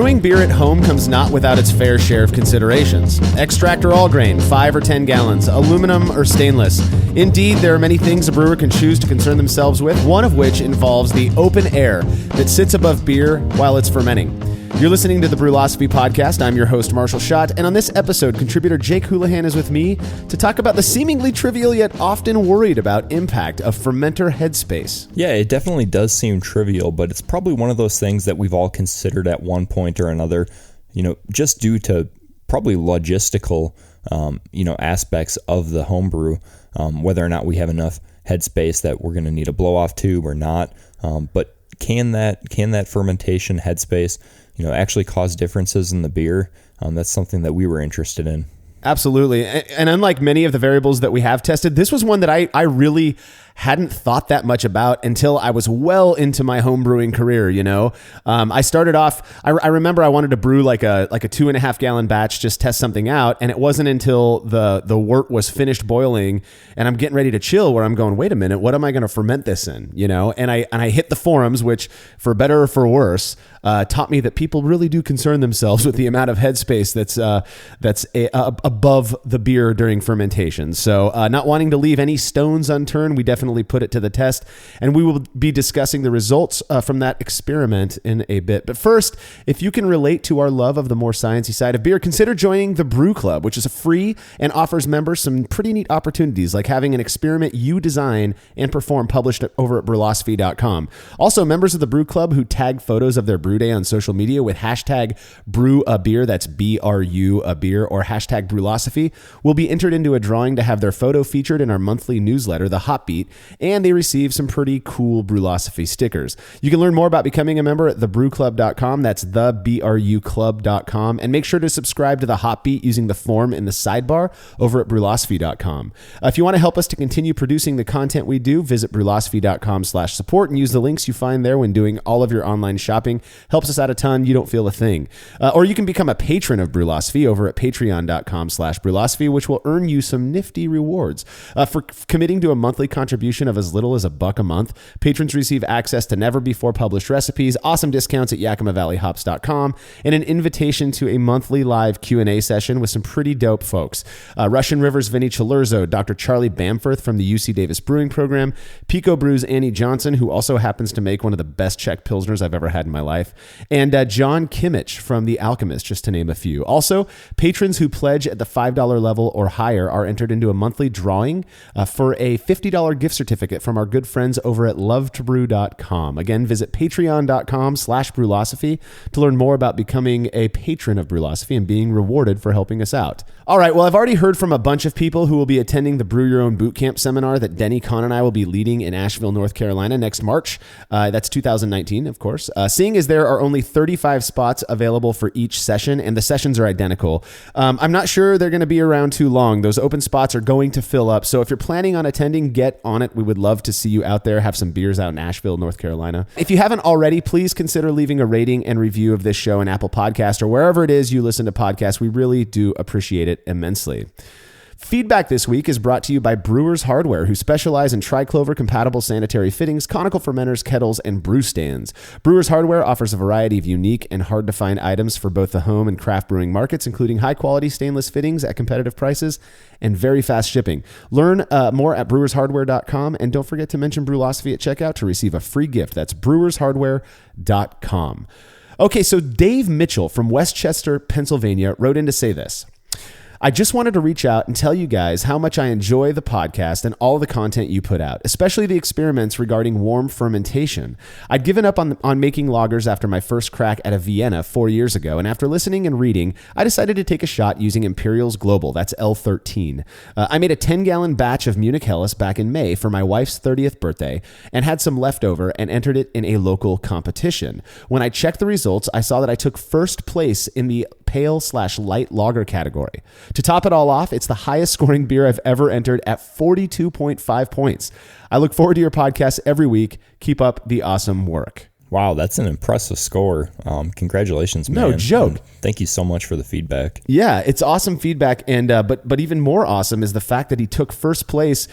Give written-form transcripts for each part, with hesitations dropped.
Brewing beer at home comes not without its fair share of considerations. Extract or all grain, 5 or 10 gallons, aluminum or stainless. Indeed, there are many things a brewer can choose to concern themselves with, one of which involves the open air that sits above beer while it's fermenting. You're listening to the Brewlosophy Podcast. I'm your host, Marshall Schott, and on this episode, contributor Jake Huolihan is with me to talk about the seemingly trivial yet often worried about impact of fermenter headspace. Yeah, it definitely does seem trivial, but it's probably one of those things that we've all considered at one point or another, just due to probably logistical, aspects of the homebrew, whether or not we have enough headspace that we're going to need a blow-off tube or not. But can that fermentation headspace actually cause differences in the beer? That's something that we were interested in. Absolutely. And unlike many of the variables that we have tested, this was one that I really hadn't thought that much about until I was well into my home brewing career. I started off, I remember I wanted to brew like a 2.5 gallon batch, just test something out. And it wasn't until the wort was finished boiling and I'm getting ready to chill where I'm going, wait a minute, what am I going to ferment this in? And I hit the forums, which for better or for worse, taught me that people really do concern themselves with the amount of headspace that's above the beer during fermentation. So not wanting to leave any stones unturned, we definitely put it to the test, and we will be discussing the results from that experiment in a bit. But first, if you can relate to our love of the more sciencey side of beer, consider joining the Brew Club, which is free and offers members some pretty neat opportunities, like having an experiment you design and perform published over at brewlosophy.com. Also, members of the Brew Club who tag photos of their brew day on social media with hashtag BrewABeer, that's BRU a beer, or hashtag Brewlosophy, will be entered into a drawing to have their photo featured in our monthly newsletter, The Hot Beat, and they receive some pretty cool Brewlosophy stickers. You can learn more about becoming a member at thebrewclub.com. That's thebruclub.com. And make sure to subscribe to The Hot Beat using the form in the sidebar over at brewlosophy.com. If you want to help us to continue producing the content we do, visit brewlosophy.com/support and use the links you find there when doing all of your online shopping. Helps us out a ton. You don't feel a thing. Or you can become a patron of Brewlosophy over at patreon.com/brewlosophy, which will earn you some nifty rewards. For committing to a monthly contribution of as little as $1 a month, patrons receive access to never before published recipes, awesome discounts at YakimaValleyHops.com, and an invitation to a monthly live Q&A session with some pretty dope folks. Russian River's Vinny Chilurzo, Dr. Charlie Bamforth from the UC Davis Brewing Program, Pico Brew's Annie Johnson, who also happens to make one of the best Czech Pilsners I've ever had in my life, and John Kimmich from The Alchemist, just to name a few. Also, patrons who pledge at the $5 level or higher are entered into a monthly drawing for a $50 gift certificate from our good friends over at lovetobrew.com. Again, visit patreon.com/brewlosophy to learn more about becoming a patron of Brewlosophy and being rewarded for helping us out. All right, well, I've already heard from a bunch of people who will be attending the Brew Your Own Bootcamp seminar that Denny Kahn and I will be leading in Asheville, North Carolina next March. That's 2019, of course. Seeing as there are only 35 spots available for each session, and the sessions are identical, I'm not sure they're going to be around too long. Those open spots are going to fill up, so if you're planning on attending, get on it. We would love to see you out there, have some beers out in Asheville, North Carolina. If you haven't already, please consider leaving a rating and review of this show in Apple Podcast or wherever it is you listen to podcasts. We really do appreciate it immensely. Feedback this week is brought to you by Brewers Hardware, who specialize in triclover-compatible sanitary fittings, conical fermenters, kettles, and brew stands. Brewers Hardware offers a variety of unique and hard-to-find items for both the home and craft brewing markets, including high-quality stainless fittings at competitive prices and very fast shipping. Learn more at brewershardware.com, and don't forget to mention Brewlosophy at checkout to receive a free gift. That's brewershardware.com. Okay, so Dave Mitchell from Westchester, Pennsylvania, wrote in to say this. I just wanted to reach out and tell you guys how much I enjoy the podcast and all the content you put out, especially the experiments regarding warm fermentation. I'd given up on making lagers after my first crack at a Vienna 4 years ago, and after listening and reading, I decided to take a shot using Imperial's Global, that's L13. I made a 10-gallon batch of Munich Helles back in May for my wife's 30th birthday and had some leftover and entered it in a local competition. When I checked the results, I saw that I took first place in the pale/light lager category. To top it all off, it's the highest scoring beer I've ever entered at 42.5 points. I look forward to your podcast every week. Keep up the awesome work. Wow, that's an impressive score. Congratulations, man. No joke. Thank you so much for the feedback. Yeah, it's awesome feedback, and but even more awesome is the fact that he took first place.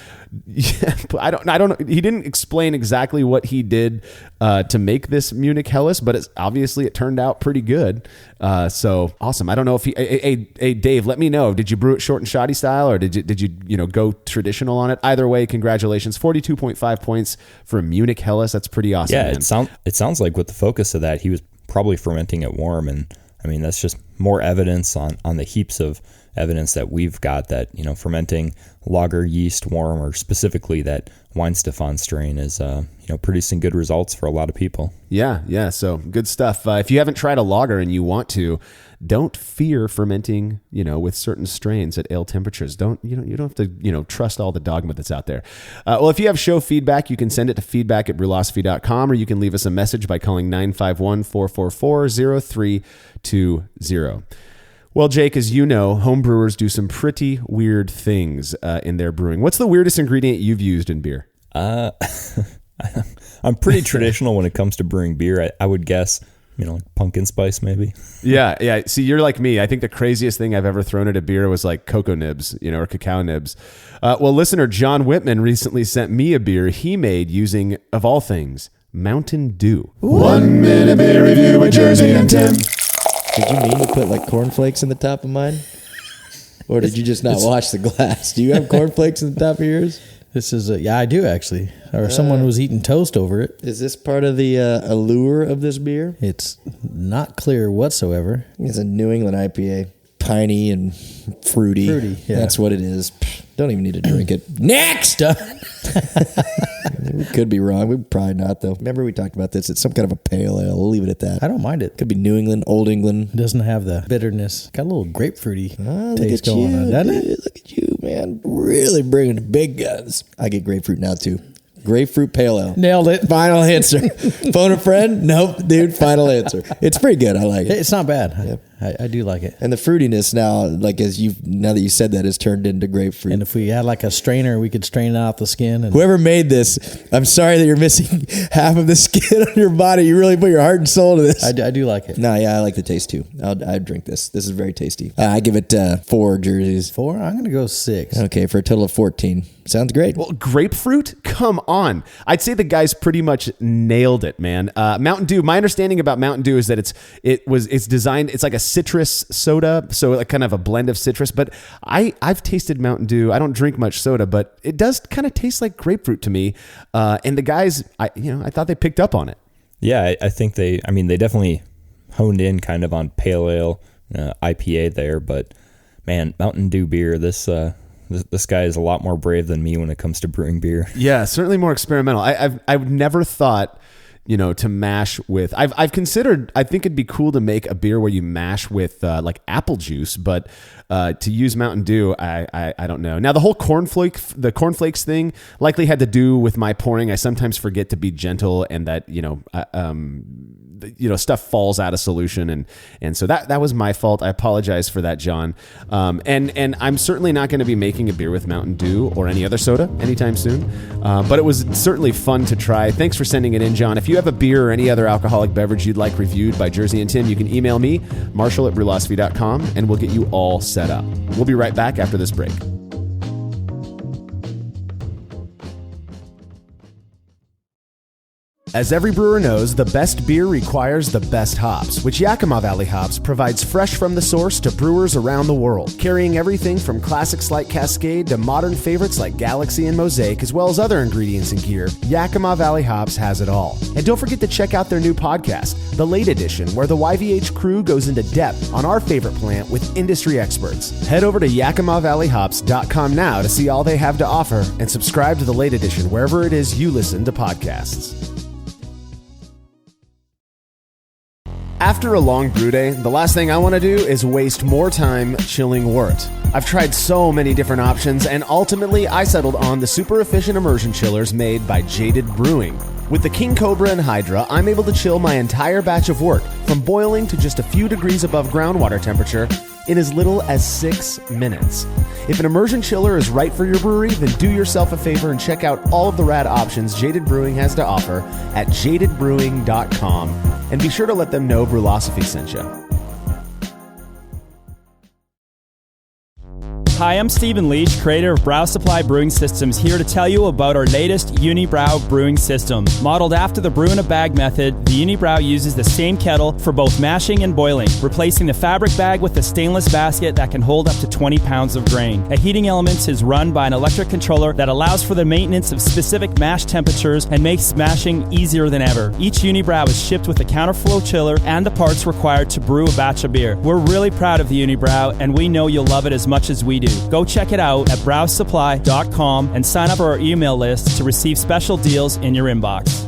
I don't know. He didn't explain exactly what he did to make this Munich Helles, but obviously it turned out pretty good. So awesome. I don't know if hey Dave, let me know. Did you brew it short and shoddy style, or did you go traditional on it? Either way, congratulations. 42.5 points for a Munich Helles. That's pretty awesome. Yeah, man. It sounds like with the focus of that, he was probably fermenting it warm, and I mean that's just more evidence on the heaps of evidence that we've got that fermenting lager yeast warm, or specifically that Weinstefan strain, is producing good results for a lot of people. Yeah. So good stuff. If you haven't tried a lager and you want to, don't fear fermenting, with certain strains at ale temperatures. You don't have to, trust all the dogma that's out there. Well, if you have show feedback, you can send it to feedback@brewlosophy.com, or you can leave us a message by calling 951-444-0320. Well, Jake, as you know, home brewers do some pretty weird things in their brewing. What's the weirdest ingredient you've used in beer? I'm pretty traditional when it comes to brewing beer. I would guess, like pumpkin spice maybe. Yeah. See, you're like me. I think the craziest thing I've ever thrown at a beer was like cocoa nibs, or cacao nibs. Well, listener John Whitman recently sent me a beer he made using, of all things, Mountain Dew. 1 minute beer review with Jersey and Tim. Did you mean to put like cornflakes in the top of mine? Or did you just not wash the glass? Do you have cornflakes in the top of yours? This is I do actually. Or someone was eating toast over it. Is this part of the allure of this beer? It's not clear whatsoever. It's a New England IPA. Piney and fruity. Yeah. That's what it is. Don't even need to drink it. Next! We could be wrong. We probably not, though. Remember we talked about this. It's some kind of a pale ale. We'll leave it at that. I don't mind it. Could be New England, Old England. It doesn't have the bitterness. Got a little grapefruity taste look at going you, on, doesn't dude. it? Look at you, man. Really bringing the big guns. I get grapefruit now, too. Grapefruit pale ale. Nailed it. Final answer. Phone a friend? Nope, dude. Final answer. It's pretty good. I like it. It's not bad. Yep. I do like it. And the fruitiness now, like now that you said that, has turned into grapefruit. And if we had like a strainer, we could strain out the skin. And whoever made this, I'm sorry that you're missing half of the skin on your body. You really put your heart and soul to this. I do like it. No, yeah, I like the taste too. I'd drink this. This is very tasty. I give it 4 jerseys. 4? I'm going to go 6. Okay, for a total of 14. Sounds great. Well, grapefruit? Come on. I'd say the guys pretty much nailed it, man. Mountain Dew, my understanding about Mountain Dew is that it's designed, it's like a citrus soda, so like kind of a blend of citrus, but I've tasted Mountain Dew. I don't drink much soda, but it does kind of taste like grapefruit to me. And the guys, I thought they picked up on it. Yeah, I think they definitely honed in kind of on pale ale, IPA there, but man, Mountain Dew beer, this guy is a lot more brave than me when it comes to brewing beer. Yeah, certainly more experimental. I've never thought, to mash with. I've considered. I think it'd be cool to make a beer where you mash with like apple juice, but to use Mountain Dew, I don't know. Now the whole cornflakes thing likely had to do with my pouring. I sometimes forget to be gentle, and that stuff falls out of solution, and so that was my fault. I apologize for that, John. And I'm certainly not going to be making a beer with Mountain Dew or any other soda anytime soon. But it was certainly fun to try. Thanks for sending it in, John. If you have a beer or any other alcoholic beverage you'd like reviewed by Jersey and Tim, you can email me, Marshall@brewlosophy.com, and we'll get you all set up. We'll be right back after this break. As every brewer knows, the best beer requires the best hops, which Yakima Valley Hops provides fresh from the source to brewers around the world, carrying everything from classics like Cascade to modern favorites like Galaxy and Mosaic, as well as other ingredients and gear. Yakima Valley Hops has it all. And don't forget to check out their new podcast, The Late Edition, where the YVH crew goes into depth on our favorite plant with industry experts. Head over to YakimaValleyHops.com now to see all they have to offer, and subscribe to The Late Edition wherever it is you listen to podcasts. After a long brew day, the last thing I want to do is waste more time chilling wort. I've tried so many different options, and ultimately I settled on the super efficient immersion chillers made by Jaded Brewing. With the King Cobra and Hydra, I'm able to chill my entire batch of wort, from boiling to just a few degrees above groundwater temperature, in as little as 6 minutes. If an immersion chiller is right for your brewery, then do yourself a favor and check out all of the rad options Jaded Brewing has to offer at jadedbrewing.com, and be sure to let them know Brewlosophy sent you. Hi, I'm Stephen Leach, creator of Brow Supply Brewing Systems, here to tell you about our latest Unibrow brewing system. Modeled after the brew-in-a-bag method, the Unibrow uses the same kettle for both mashing and boiling, replacing the fabric bag with a stainless basket that can hold up to 20 pounds of grain. A heating element is run by an electric controller that allows for the maintenance of specific mash temperatures and makes mashing easier than ever. Each Unibrow is shipped with a counterflow chiller and the parts required to brew a batch of beer. We're really proud of the Unibrow, and we know you'll love it as much as we do. Go check it out at browsupply.com and sign up for our email list to receive special deals in your inbox.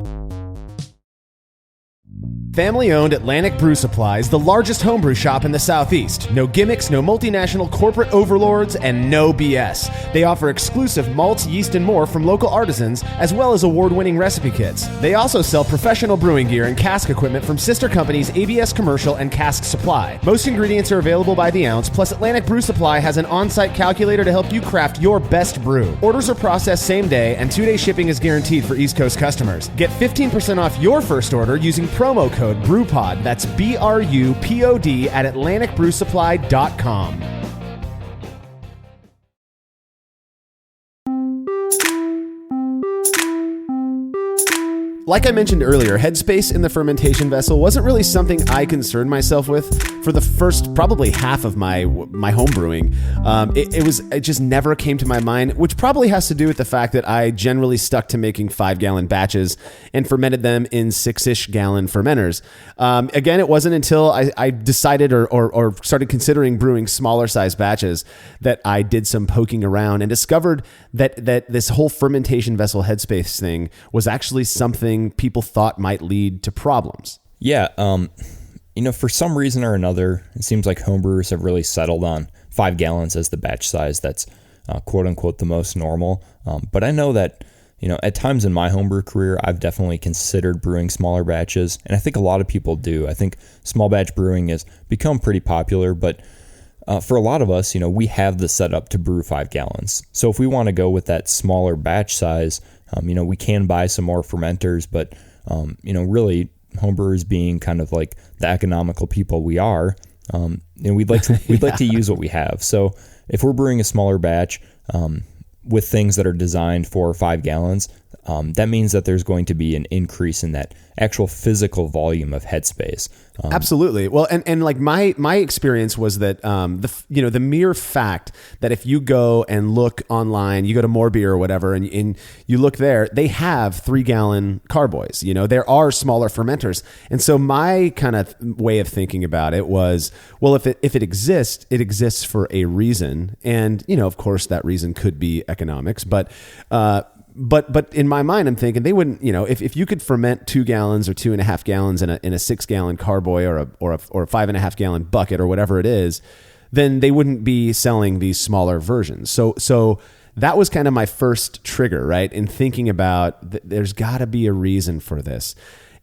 Family-owned Atlantic Brew Supply is the largest homebrew shop in the Southeast. No gimmicks, no multinational corporate overlords, and no BS. They offer exclusive malts, yeast, and more from local artisans, as well as award-winning recipe kits. They also sell professional brewing gear and cask equipment from sister companies ABS Commercial and Cask Supply. Most ingredients are available by the ounce, plus Atlantic Brew Supply has an on-site calculator to help you craft your best brew. Orders are processed same day, and 2-day shipping is guaranteed for East Coast customers. Get 15% off your first order using promo code BREWPOD. That's BRUPOD at AtlanticBrewSupply.com. Like I mentioned earlier, Headspace in the fermentation vessel wasn't really something I concerned myself with for the first probably half of my home brewing. It just never came to my mind, which probably has to do with the fact that I generally stuck to making 5-gallon batches and fermented them in 6-ish gallon fermenters. Again, it wasn't until I decided or started considering brewing smaller size batches that I did some poking around and discovered that this whole fermentation vessel Headspace thing was actually something people thought might lead to problems. Yeah, for some reason or another, it seems like homebrewers have really settled on 5 gallons as the batch size that's quote unquote the most normal. But I know that, at times in my homebrew career, I've definitely considered brewing smaller batches, and I think a lot of people do. I think small batch brewing has become pretty popular, but for a lot of us, we have the setup to brew 5 gallons. So if we want to go with that smaller batch size, we can buy some more fermenters, but, really homebrewers being kind of like the economical people we are, we'd like to use what we have. So if we're brewing a smaller batch, with things that are designed for 5 gallons, that means that there's going to be an increase in that actual physical volume of headspace. Absolutely. Well, and like my experience was that the mere fact that if you go and look online, you go to More Beer or whatever, and you look there, they have 3-gallon carboys. There are smaller fermenters, and so my kind of way of thinking about it was, well, if it exists, it exists for a reason, and of course that reason could be economics, but in my mind, I'm thinking they wouldn't, if you could ferment 2 gallons or 2.5 gallons in a 6-gallon carboy or a 5.5 gallon bucket or whatever it is, then they wouldn't be selling these smaller versions. So that was kind of my first trigger, right? In thinking about there's got to be a reason for this.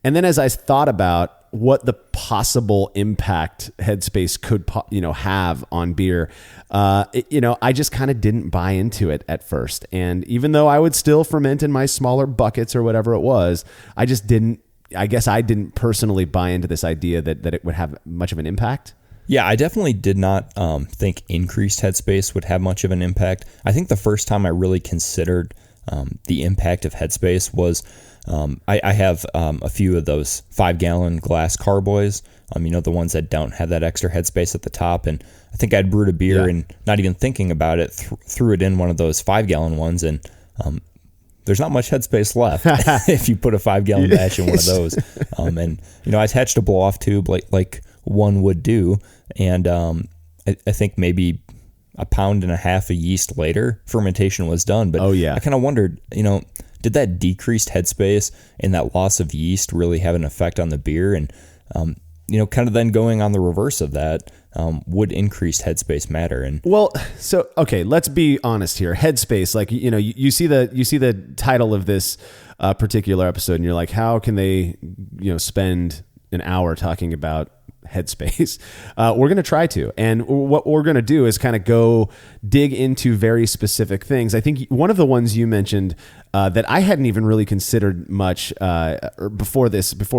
And then as I thought about what the possible impact Headspace could, have on beer, I just kind of didn't buy into it at first. And even though I would still ferment in my smaller buckets or whatever it was, I guess I didn't personally buy into this idea that it would have much of an impact. Yeah, I definitely did not think increased headspace would have much of an impact. I think the first time I really considered the impact of headspace was I have a few of those 5-gallon glass carboys, the ones that don't have that extra headspace at the top. And I think I'd brewed a beer and not even thinking about it, threw it in one of those 5-gallon ones, and there's not much headspace left if you put a 5-gallon batch in one of those. And I attached a blow-off tube like one would do, and I think maybe a pound and a half of yeast later, fermentation was done. But I kind of wondered, did that decreased headspace and that loss of yeast really have an effect on the beer? And, kind of then going on the reverse of that, would increased headspace matter? And okay, let's be honest here. Headspace, like, you see the title of this particular episode and you're like, how can they, spend an hour talking about Headspace. We're going to try to. And what we're going to do is kind of go dig into very specific things. I think one of the ones you mentioned that I hadn't even really considered much before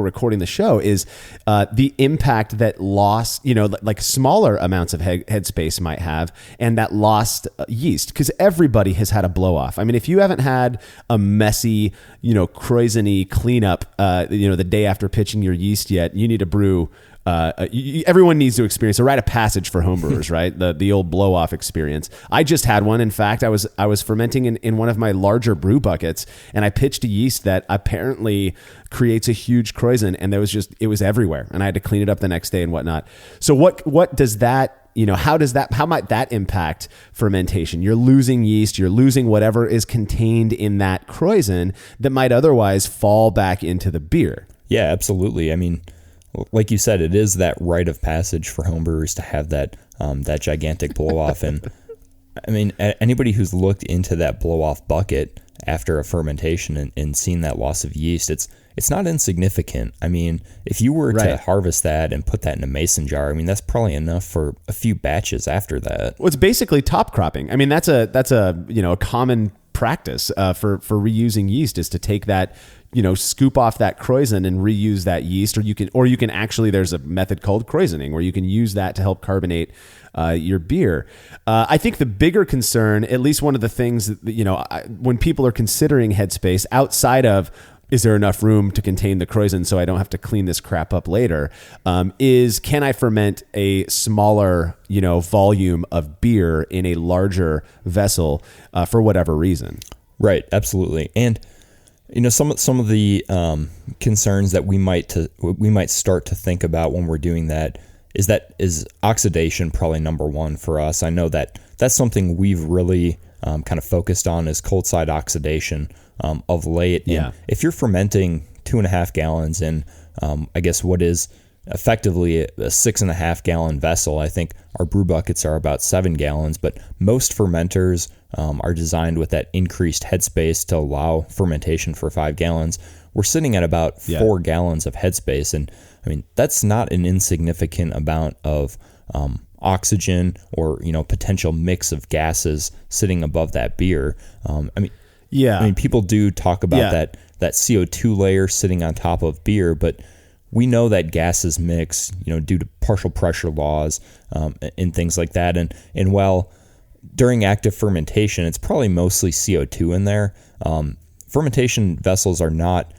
recording the show is the impact that lost, like smaller amounts of headspace might have, and that lost yeast, because everybody has had a blow off. I mean, if you haven't had a messy, croissant-y cleanup, the day after pitching your yeast yet, you need to brew. Everyone needs to experience a rite of passage for homebrewers, right? The old blow off experience. I just had one. In fact, I was fermenting in one of my larger brew buckets, and I pitched a yeast that apparently creates a huge croissant, and it was everywhere, and I had to clean it up the next day and whatnot. So what does that, how might that impact fermentation? You're losing yeast, you're losing whatever is contained in that croissant that might otherwise fall back into the beer. Yeah, absolutely. I mean, like you said, it is that rite of passage for homebrewers to have that gigantic blow off. And I mean, anybody who's looked into that blow off bucket after a fermentation and seen that loss of yeast, it's not insignificant. I mean, if you were to harvest that and put that in a mason jar, I mean, that's probably enough for a few batches after that. Well, it's basically top cropping. I mean, that's a common practice for reusing yeast, is to take that, scoop off that croissant and reuse that yeast, or you can actually, there's a method called croissanting where you can use that to help carbonate your beer. I think the bigger concern, at least one of the things that, when people are considering Headspace, outside of is there enough room to contain the croissant so I don't have to clean this crap up later, is can I ferment a smaller, volume of beer in a larger vessel for whatever reason? Right, absolutely. And some of the concerns that we might start to think about when we're doing that is oxidation probably number one for us. I know that's something we've really kind of focused on, is cold side oxidation of late. Yeah. And if you're fermenting 2.5 gallons in, I guess what is effectively a 6.5 gallon vessel, I think our brew buckets are about 7 gallons, but most fermenters are designed with that increased headspace to allow fermentation for 5 gallons. We're sitting at about 4 gallons of headspace. And I mean, that's not an insignificant amount of oxygen or, potential mix of gases sitting above that beer. People do talk about that CO2 layer sitting on top of beer, but we know that gases mix, due to partial pressure laws and things like that. And while during active fermentation, it's probably mostly CO2 in there, fermentation vessels are not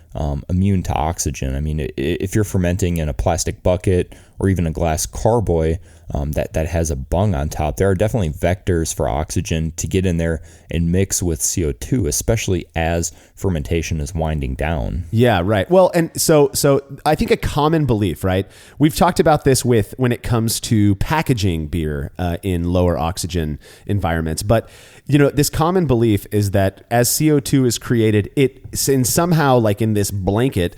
immune to oxygen. I mean, if you're fermenting in a plastic bucket or even a glass carboy that has a bung on top, there are definitely vectors for oxygen to get in there and mix with CO2, especially as fermentation is winding down. Yeah, right. Well, and so I think a common belief, right? We've talked about this when it comes to packaging beer in lower oxygen environments, but this common belief is that as CO2 is created, it somehow, like in this blanket,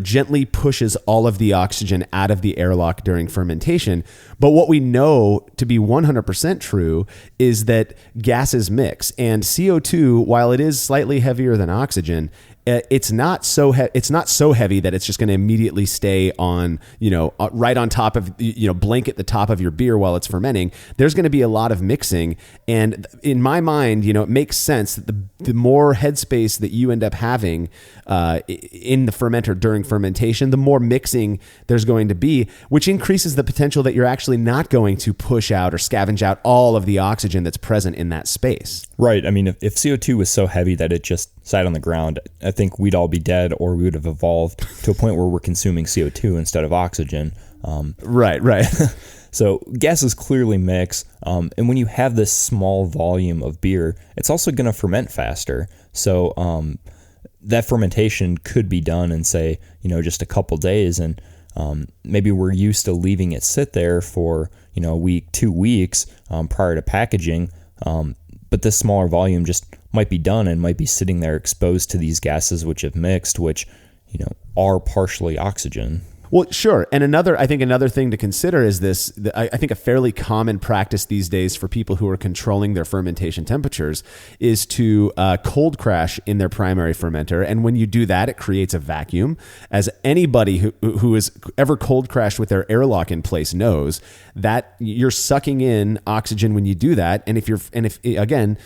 gently pushes all of the oxygen out of the airlock during fermentation. But what we know to be 100% true is that gases mix, and CO2, while it is slightly heavier than oxygen, it's not so heavy that it's just going to immediately stay on, right on top of, blanket the top of your beer while it's fermenting. There's going to be a lot of mixing. And in my mind, it makes sense that the more headspace that you end up having in the fermenter during fermentation, the more mixing there's going to be, which increases the potential that you're actually not going to push out or scavenge out all of the oxygen that's present in that space. Right. I mean, if CO2 was so heavy that it just sat on the ground, I think we'd all be dead, or we would have evolved to a point where we're consuming CO2 instead of oxygen. Right. So gases clearly mix. And when you have this small volume of beer, it's also going to ferment faster. So that fermentation could be done in, say, just a couple days. And maybe we're used to leaving it sit there for, a week, 2 weeks prior to packaging. But this smaller volume just might be done and might be sitting there exposed to these gases which have mixed, which, are partially oxygen. Well, sure. And I think another thing to consider is this. I think a fairly common practice these days for people who are controlling their fermentation temperatures is to cold crash in their primary fermenter. And when you do that, it creates a vacuum. As anybody who has ever cold crashed with their airlock in place knows, that you're sucking in oxygen when you do that. And if again,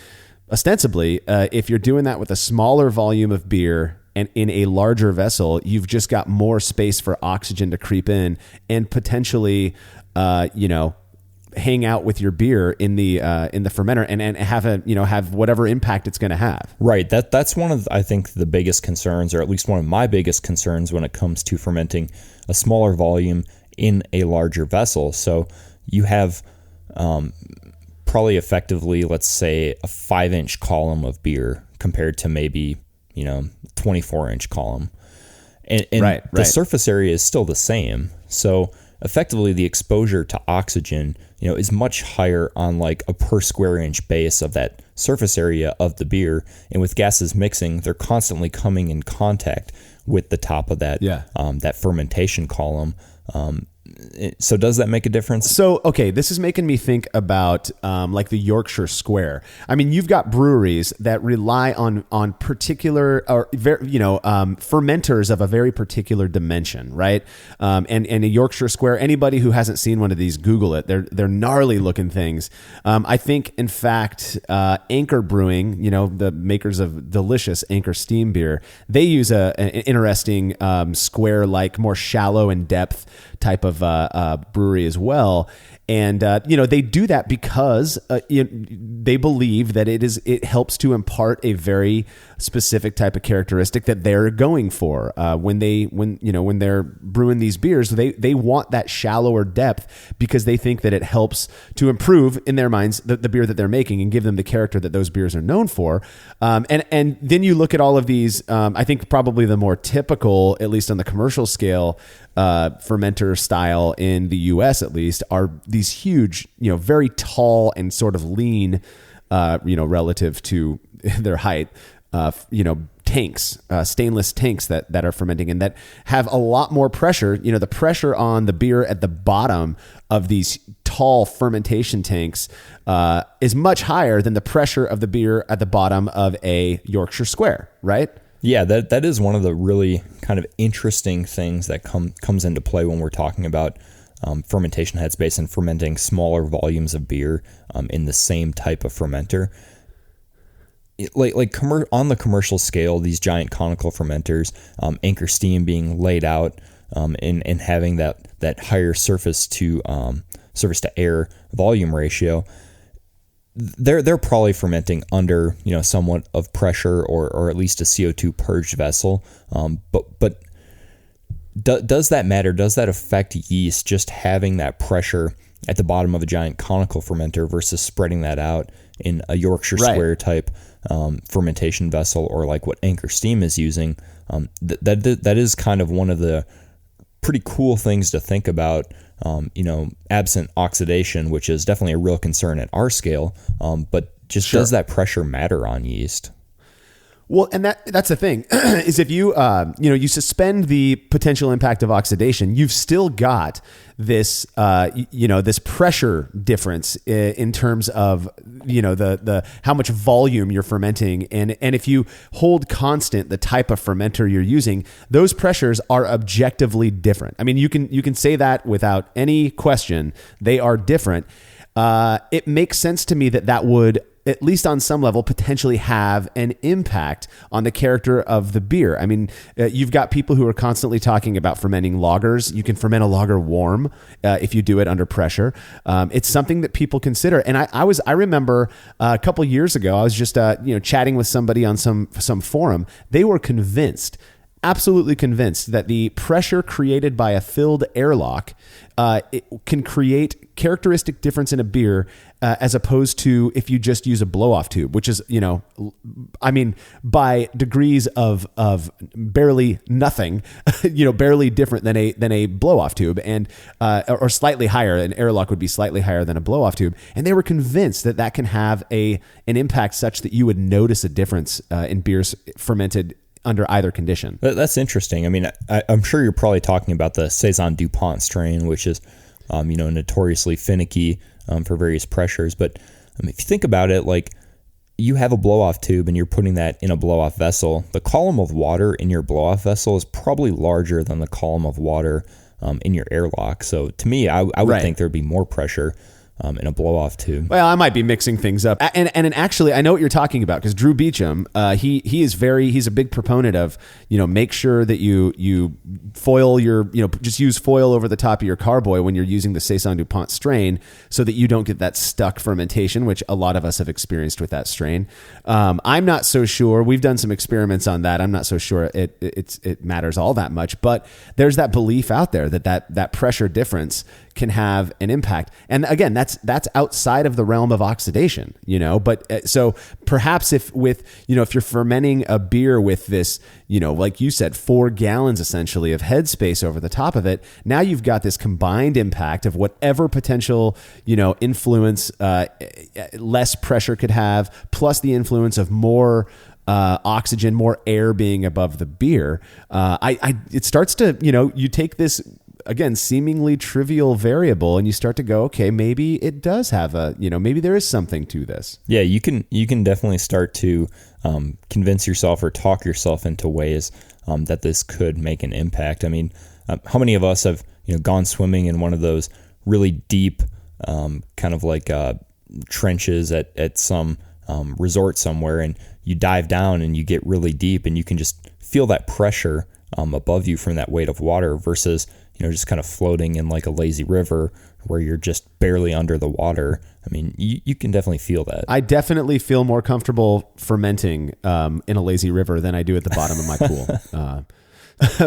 ostensibly, if you're doing that with a smaller volume of beer and in a larger vessel, you've just got more space for oxygen to creep in and potentially, hang out with your beer in the fermenter and have whatever impact it's going to have. Right. That's one of, I think, the biggest concerns, or at least one of my biggest concerns when it comes to fermenting a smaller volume in a larger vessel. So you have probably effectively, let's say, a 5-inch column of beer compared to maybe 24-inch column, and right. The surface area is still the same. So effectively, the exposure to oxygen, is much higher on like a per square inch base of that surface area of the beer. And with gases mixing, they're constantly coming in contact with the top of that that fermentation column. So does that make a difference? So, okay, this is making me think about like the Yorkshire Square. I mean, you've got breweries that rely on particular or fermenters of a very particular dimension, right? And a Yorkshire Square. Anybody who hasn't seen one of these, Google it. They're gnarly looking things. I think, in fact, Anchor Brewing, the makers of delicious Anchor Steam beer, they use an interesting square-like, more shallow in depth type of brewery as well. And, they do that because they believe that it helps to impart a very specific type of characteristic that they're going for. When they're brewing these beers, they want that shallower depth because they think that it helps to improve, in their minds, the beer that they're making and give them the character that those beers are known for. And then you look at all of these, I think probably the more typical, at least on the commercial scale, fermenter style in the US at least, are these huge, very tall and sort of lean, relative to their height, tanks, stainless tanks that are fermenting and that have a lot more pressure. The pressure on the beer at the bottom of these tall fermentation tanks is much higher than the pressure of the beer at the bottom of a Yorkshire Square, right? Yeah, that is one of the really kind of interesting things that comes into play when we're talking about fermentation headspace and fermenting smaller volumes of beer in the same type of fermenter. On the commercial scale, these giant conical fermenters, Anchor Steam being laid out and having that higher surface to air volume ratio, they're probably fermenting under somewhat of pressure or at least a CO2 purged vessel. But does that matter? Does that affect yeast, just having that pressure at the bottom of a giant conical fermenter versus spreading that out in a Yorkshire Square type fermentation vessel, or like what Anchor Steam is using? That is kind of one of the pretty cool things to think about, absent oxidation, which is definitely a real concern at our scale. But just does that pressure matter on yeast? Well, and that's the thing is if you suspend the potential impact of oxidation, you've still got this this pressure difference in terms of the how much volume you're fermenting, and if you hold constant the type of fermenter you're using, those pressures are objectively different. I mean, you can say that without any question. They are different. It makes sense to me that would, at least on some level, potentially have an impact on the character of the beer. I mean, you've got people who are constantly talking about fermenting lagers. You can ferment a lager warm if you do it under pressure. It's something that people consider. And I remember a couple years ago, I was just chatting with somebody on some forum. They were absolutely convinced that the pressure created by a filled airlock it can create characteristic difference in a beer as opposed to if you just use a blow-off tube, which is, by degrees of barely nothing, barely different than a blow-off tube, and or slightly higher. An airlock would be slightly higher than a blow-off tube, and they were convinced that can have an impact such that you would notice a difference in beers fermented under either condition. That's interesting. I mean, I'm sure you're probably talking about the Saison DuPont strain, which is, notoriously finicky for various pressures. But if you think about it, like you have a blow-off tube and you're putting that in a blow-off vessel, the column of water in your blow-off vessel is probably larger than the column of water in your airlock. So to me, I would think there'd be more pressure in a blow-off tube. Well, I might be mixing things up. And actually, I know what you're talking about, because Drew Beecham, he's a big proponent of, make sure that you foil your, just use foil over the top of your carboy when you're using the Saison DuPont strain, so that you don't get that stuck fermentation, which a lot of us have experienced with that strain. I'm not so sure. We've done some experiments on that. I'm not so sure it matters all that much, but there's that belief out there that pressure difference can have an impact. And again, that's outside of the realm of oxidation, but so perhaps if you're fermenting a beer with this, like you said, 4 gallons essentially of headspace over the top of it, now you've got this combined impact of whatever potential, influence, less pressure could have, plus the influence of more oxygen, more air being above the beer. It starts to, you take this, again, seemingly trivial variable, and you start to go, okay, maybe it does have maybe there is something to this. Yeah, you can definitely start to convince yourself or talk yourself into ways that this could make an impact. I mean, how many of us have gone swimming in one of those really deep kind of like trenches at some resort somewhere, and you dive down and you get really deep, and you can just feel that pressure above you from that weight of water versus just kind of floating in like a lazy river where you're just barely under the water. I mean, you can definitely feel that. I definitely feel more comfortable fermenting in a lazy river than I do at the bottom of my pool.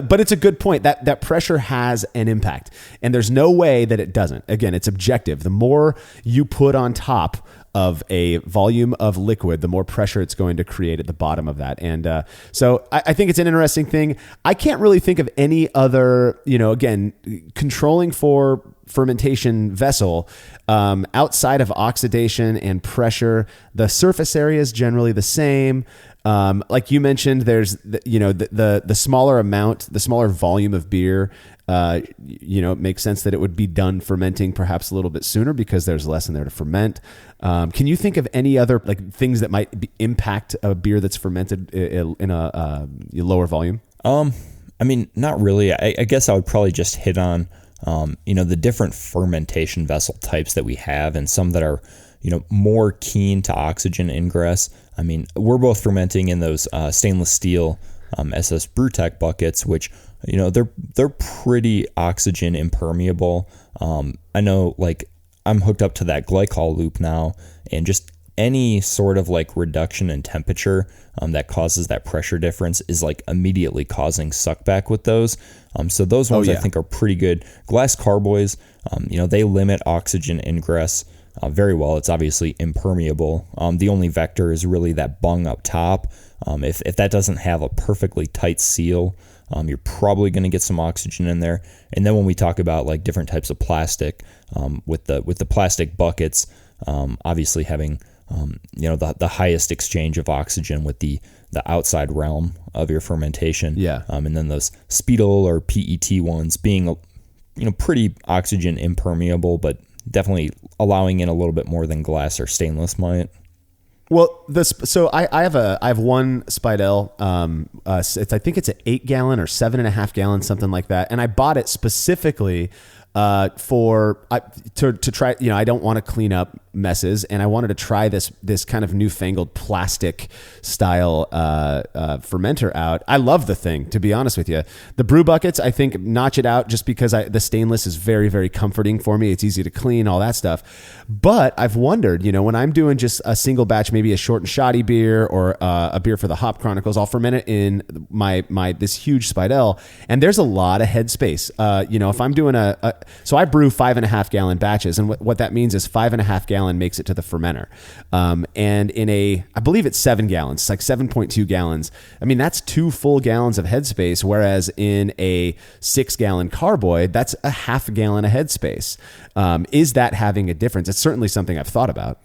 But it's a good point. That pressure has an impact, and there's no way that it doesn't. Again, it's objective. The more you put on top of a volume of liquid, the more pressure it's going to create at the bottom of that. And so I think it's an interesting thing. I can't really think of any other, again, controlling for fermentation vessel outside of oxidation and pressure. The surface area is generally the same. Like you mentioned, there's the smaller amount, the smaller volume of beer. It makes sense that it would be done fermenting perhaps a little bit sooner because there's less in there to ferment. Can you think of any other things that might impact a beer that's fermented in a lower volume? I mean, not really. I guess I would probably just hit on, the different fermentation vessel types that we have, and some that are, more keen to oxygen ingress. I mean, we're both fermenting in those stainless steel SS Brewtech buckets, which they're pretty oxygen impermeable. I know, like, I'm hooked up to that glycol loop now, and just any sort of like reduction in temperature that causes that pressure difference is like immediately causing suckback with those. So those ones I think are pretty good. Glass carboys, they limit oxygen ingress very well. It's obviously impermeable. The only vector is really that bung up top. If that doesn't have a perfectly tight seal, you're probably going to get some oxygen in there. And then when we talk about like different types of plastic, with the plastic buckets, obviously having the highest exchange of oxygen with the outside realm of your fermentation. Yeah. And then those Speedle or PET ones being pretty oxygen impermeable, but definitely allowing in a little bit more than glass or stainless might. Well, I have one Speidel. I think it's an 8 gallon or 7.5 gallons, something like that. And I bought it specifically to try. I don't want to clean up messes, and I wanted to try this kind of newfangled plastic style fermenter out. I love the thing, to be honest with you. The brew buckets, I think, notch it out just because the stainless is very, very comforting for me. It's easy to clean, all that stuff. But I've wondered, when I'm doing just a single batch, maybe a short and shoddy beer or a beer for the Hop Chronicles, I'll ferment it in this huge Speidel, and there's a lot of headspace. If I'm doing so I brew 5.5 gallon batches, and what that means is 5.5 gallon makes it to the fermenter. And in I believe it's 7 gallons, it's like 7.2 gallons. I mean, that's 2 full gallons of headspace, whereas in a 6 gallon carboy, that's a half a gallon of headspace. Is that having a difference? It's certainly something I've thought about.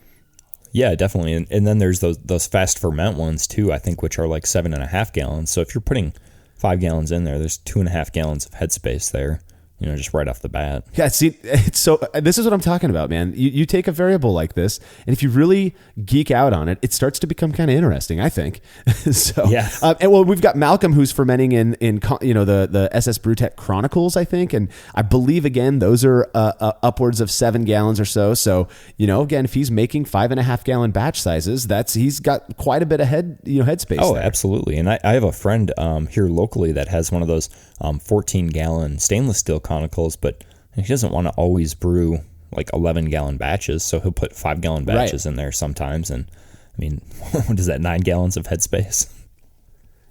Yeah, definitely. And then there's those fast ferment ones too, I think, which are like 7.5 gallons. So if you're putting 5 gallons in there, there's 2.5 gallons of headspace there, just right off the bat. Yeah, see, this is what I'm talking about, man. You take a variable like this, and if you really geek out on it, it starts to become kind of interesting, I think. So, yeah. And well, we've got Malcolm who's fermenting in the SS Brewtech Chronicles, I think, and I believe again those are upwards of 7 gallons or so. So, again, if he's making 5.5 gallon batch sizes, he's got quite a bit of headspace. Oh, there. Absolutely. And I have a friend here locally that has one of those 14 gallon stainless steel Chronicles, but he doesn't want to always brew like 11 gallon batches, so he'll put 5 gallon batches in there sometimes. And I mean, what is that, 9 gallons of headspace?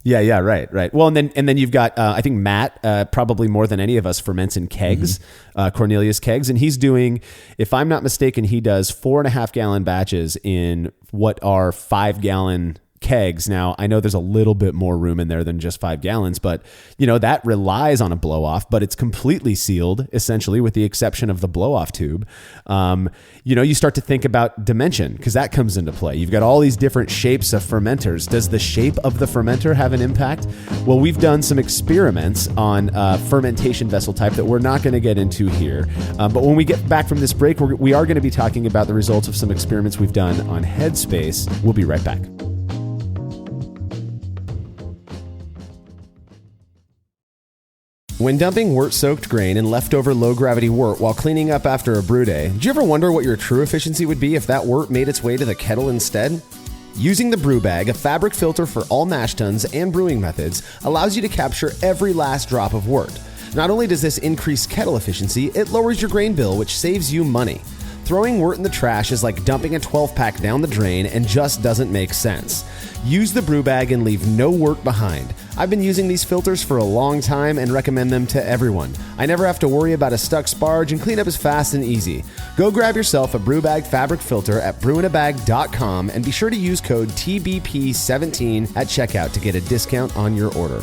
Yeah, right. Well, and then you've got I think Matt probably more than any of us ferments in kegs, Cornelius kegs, and he's doing, if I'm not mistaken, he does 4.5 gallon batches in what are 5 gallon kegs. Now, I know there's a little bit more room in there than just 5 gallons, but that relies on a blow off, but it's completely sealed essentially with the exception of the blow off tube. You start to think about dimension because that comes into play. You've got all these different shapes of fermenters. Does the shape of the fermenter have an impact? Well, we've done some experiments on fermentation vessel type that we're not going to get into here. But when we get back from this break, we are going to be talking about the results of some experiments we've done on Headspace. We'll be right back. When dumping wort-soaked grain and leftover low-gravity wort while cleaning up after a brew day, did you ever wonder what your true efficiency would be if that wort made its way to the kettle instead? Using the brew bag, a fabric filter for all mash tuns and brewing methods, allows you to capture every last drop of wort. Not only does this increase kettle efficiency, it lowers your grain bill, which saves you money. Throwing wort in the trash is like dumping a 12-pack down the drain and just doesn't make sense. Use the brew bag and leave no wort behind. I've been using these filters for a long time and recommend them to everyone. I never have to worry about a stuck sparge and cleanup is fast and easy. Go grab yourself a brew bag fabric filter at brewinabag.com and be sure to use code TBP17 at checkout to get a discount on your order.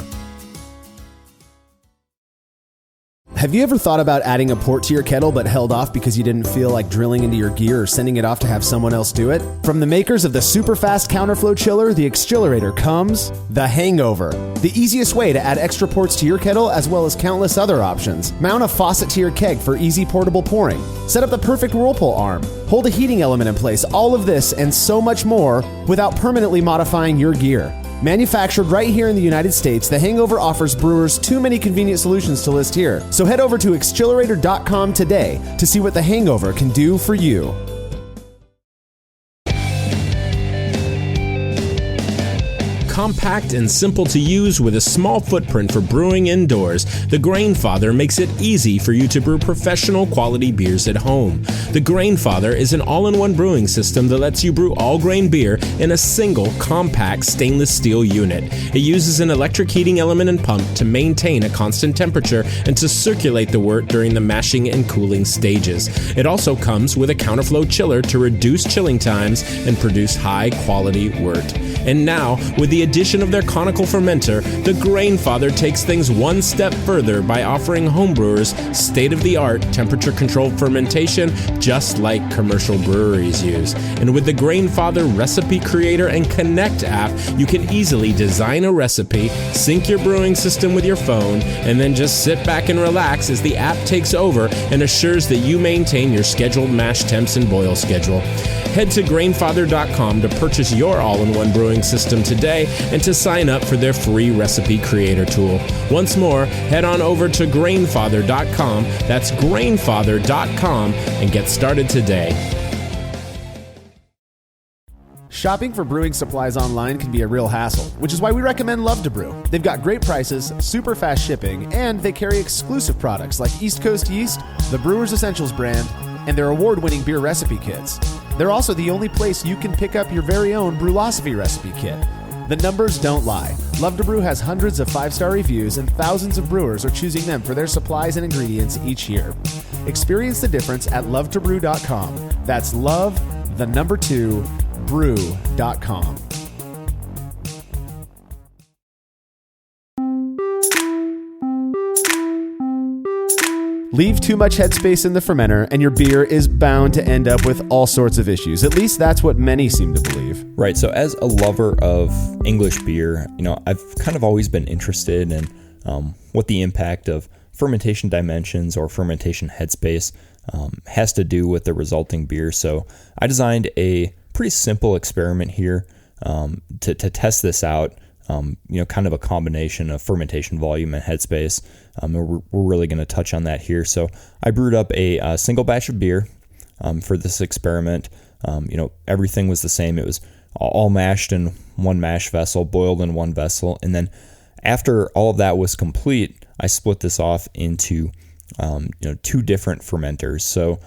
Have you ever thought about adding a port to your kettle but held off because you didn't feel like drilling into your gear or sending it off to have someone else do it? From the makers of the super fast counterflow chiller, the exGEERator, comes the Hangover, the easiest way to add extra ports to your kettle as well as countless other options. Mount a faucet to your keg for easy portable pouring. Set up the perfect whirlpool arm. Hold a heating element in place. All of this and so much more without permanently modifying your gear. Manufactured right here in the United States, the Hangover offers brewers too many convenient solutions to list here. So head over to exGEERator.com today to see what the Hangover can do for you. Compact and simple to use with a small footprint for brewing indoors, the Grainfather makes it easy for you to brew professional quality beers at home. The Grainfather is an all-in-one brewing system that lets you brew all grain beer in a single compact stainless steel unit. It uses an electric heating element and pump to maintain a constant temperature and to circulate the wort during the mashing and cooling stages. It also comes with a counterflow chiller to reduce chilling times and produce high-quality wort. And now, with the addition of their conical fermenter, the Grainfather takes things one step further by offering homebrewers state-of-the-art temperature-controlled fermentation just like commercial breweries use. And with the Grainfather Recipe Creator and Connect app, you can easily design a recipe, sync your brewing system with your phone, and then just sit back and relax as the app takes over and assures that you maintain your scheduled mash temps and boil schedule. Head to Grainfather.com to purchase your all-in-one brewing system today and to sign up for their free Recipe Creator tool. Once more, head on over to Grainfather.com, that's Grainfather.com, and get started today. Shopping for brewing supplies online can be a real hassle, which is why we recommend Love to Brew. They've got great prices, super fast shipping, and they carry exclusive products like East Coast Yeast, the Brewers Essentials brand, and their award-winning beer recipe kits. They're also the only place you can pick up your very own Brewlosophy recipe kit. The numbers don't lie. Love to Brew has hundreds of 5-star reviews and thousands of brewers are choosing them for their supplies and ingredients each year. Experience the difference at lovetobrew.com. That's love, the number 2, brew.com. Leave too much headspace in the fermenter and your beer is bound to end up with all sorts of issues. At least that's what many seem to believe. Right. So as a lover of English beer, I've kind of always been interested in what the impact of fermentation dimensions or fermentation headspace has to do with the resulting beer. So I designed a pretty simple experiment here to test this out. Kind of a combination of fermentation volume and headspace. And we're really going to touch on that here. So I brewed up a single batch of beer for this experiment. Everything was the same. It was all mashed in one mash vessel, boiled in one vessel. And then after all of that was complete, I split this off into, two different fermenters. So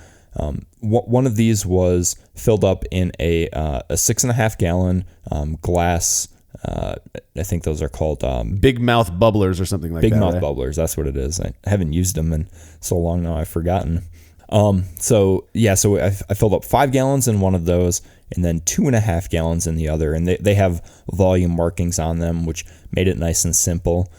one of these was filled up in a 6.5 gallon glass. I think those are called big mouth bubblers or something like that. Big mouth right? bubblers. That's what it is. I haven't used them in so long now. I've forgotten. So I filled up 5 gallons in one of those and then 2.5 gallons in the other. And they have volume markings on them, which made it nice and simple.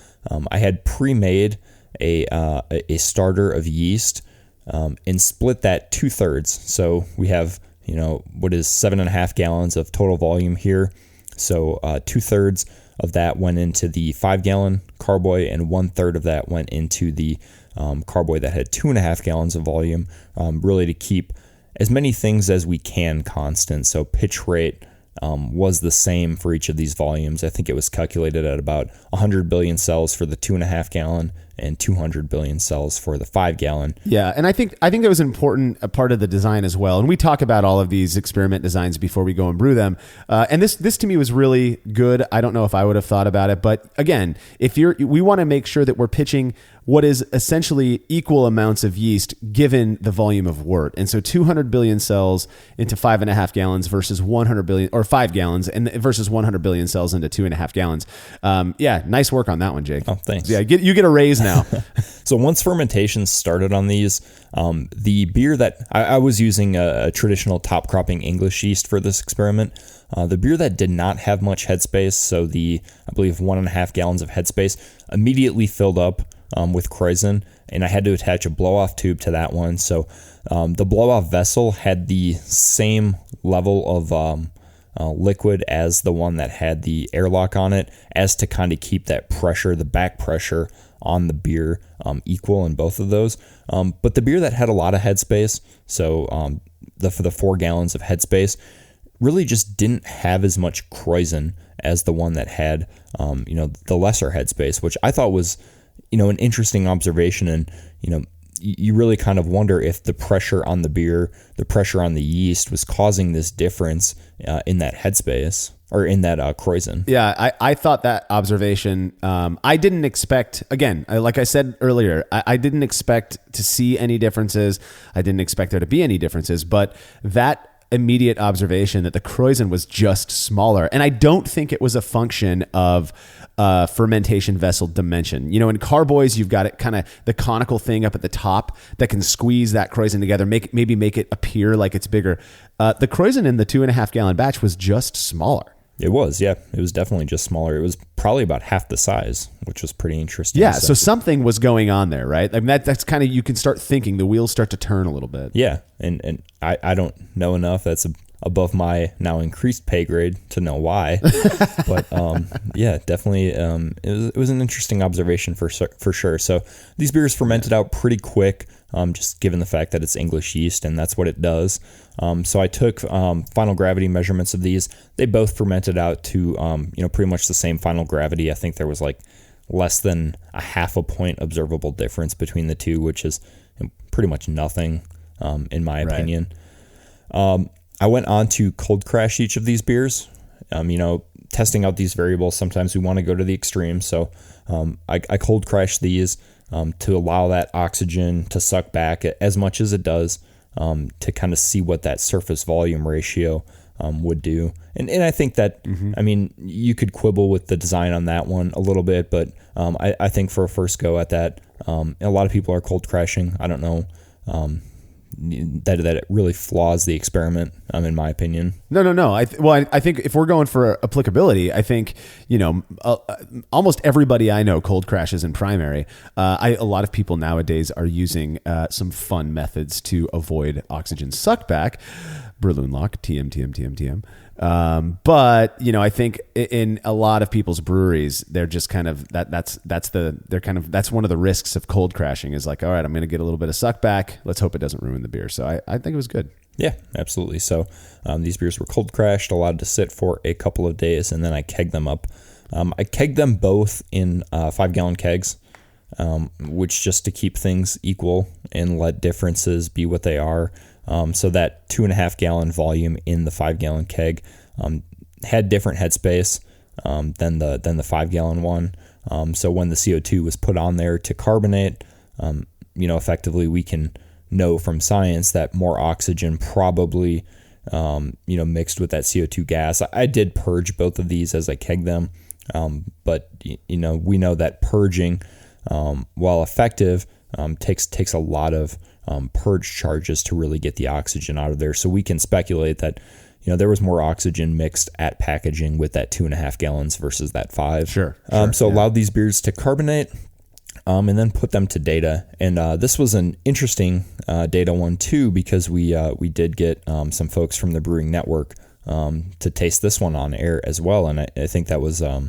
I had pre-made a starter of yeast and split that 2/3. So we have, what is 7.5 gallons of total volume here. So 2/3 of that went into the 5 gallon carboy and 1/3 of that went into the carboy that had 2.5 gallons of volume, really to keep as many things as we can constant. So pitch rate was the same for each of these volumes. I think it was calculated at about 100 billion cells for the 2.5 gallon and 200 billion cells for the 5 gallon. Yeah, and I think that was an important part of the design as well. And we talk about all of these experiment designs before we go and brew them. And this to me was really good. I don't know if I would have thought about it, but again, we want to make sure that we're pitching what is essentially equal amounts of yeast given the volume of wort. And so 200 billion cells into 5.5 gallons versus 100 billion, or 5 gallons and versus 100 billion cells into 2.5 gallons. Nice work on that one, Jake. Oh, thanks. Yeah, you get a raise now. So once fermentation started on these, the beer that I was using a traditional top cropping English yeast for this experiment. The beer that did not have much headspace, so I believe 1.5 gallons of headspace, immediately filled up with Kreuzen, and I had to attach a blow-off tube to that one. So the blow-off vessel had the same level of liquid as the one that had the airlock on it, as to kind of keep that pressure, the back pressure on the beer, equal in both of those. But the beer that had a lot of headspace, so for the 4 gallons of headspace, really just didn't have as much Kreuzen as the one that had, the lesser headspace, which I thought was, an interesting observation. And, you really kind of wonder if the pressure on the beer, the pressure on the yeast was causing this difference in that headspace or in that Kreuzen. Yeah, I thought that observation, I didn't expect, again, like I said earlier, I didn't expect to see any differences. I didn't expect there to be any differences, but that immediate observation that the Kreuzen was just smaller. And I don't think it was a function of fermentation vessel dimension. In carboys, you've got it kind of the conical thing up at the top that can squeeze that Kreuzen together, maybe make it appear like it's bigger. The Kreuzen in the 2.5 gallon batch was just smaller. It was, yeah. It was definitely just smaller. It was probably about half the size, which was pretty interesting. Yeah, so something was going on there, right? I mean, that's kind of, you can start thinking, the wheels start to turn a little bit. Yeah, and I don't know enough. That's above my now increased pay grade to know why. But yeah, definitely, it was an interesting observation for sure. So these beers fermented out pretty quick, just given the fact that it's English yeast and that's what it does. So I took final gravity measurements of these. They both fermented out to pretty much the same final gravity. I think there was like less than a 0.5 point observable difference between the two, which is pretty much nothing in my opinion. I went on to cold crash each of these beers. Testing out these variables, sometimes we want to go to the extreme. So I cold crashed these to allow that oxygen to suck back as much as it does, to kind of see what that surface volume ratio would do. And I think that, you could quibble with the design on that one a little bit, but I think for a first go at that, a lot of people are cold crashing. I don't know that it really flaws the experiment, in my opinion. No. I think if we're going for applicability, I think, almost everybody I know cold crashes in primary. A lot of people nowadays are using some fun methods to avoid oxygen suckback. Berlin lock, TM. But I think in a lot of people's breweries, they're just kind of that's one of the risks of cold crashing is like, all right, I'm going to get a little bit of suck back. Let's hope it doesn't ruin the beer. So I think it was good. Yeah, absolutely. So these beers were cold crashed, allowed to sit for a couple of days, and then I kegged them up. I kegged them both in 5-gallon kegs, which just to keep things equal and let differences be what they are. So that 2.5-gallon volume in the 5-gallon keg had different headspace than the 5-gallon one. So when the CO2 was put on there to carbonate, effectively we can know from science that more oxygen probably mixed with that CO2 gas. I did purge both of these as I kegged them, but we know that purging, while effective, takes a lot of purge charges to really get the oxygen out of there. So we can speculate that, there was more oxygen mixed at packaging with that 2.5 gallons versus that 5. Sure. Allowed these beers to carbonate, and then put them to data. And this was an interesting data one too, because we did get some folks from the Brewing Network to taste this one on air as well. And I think that was a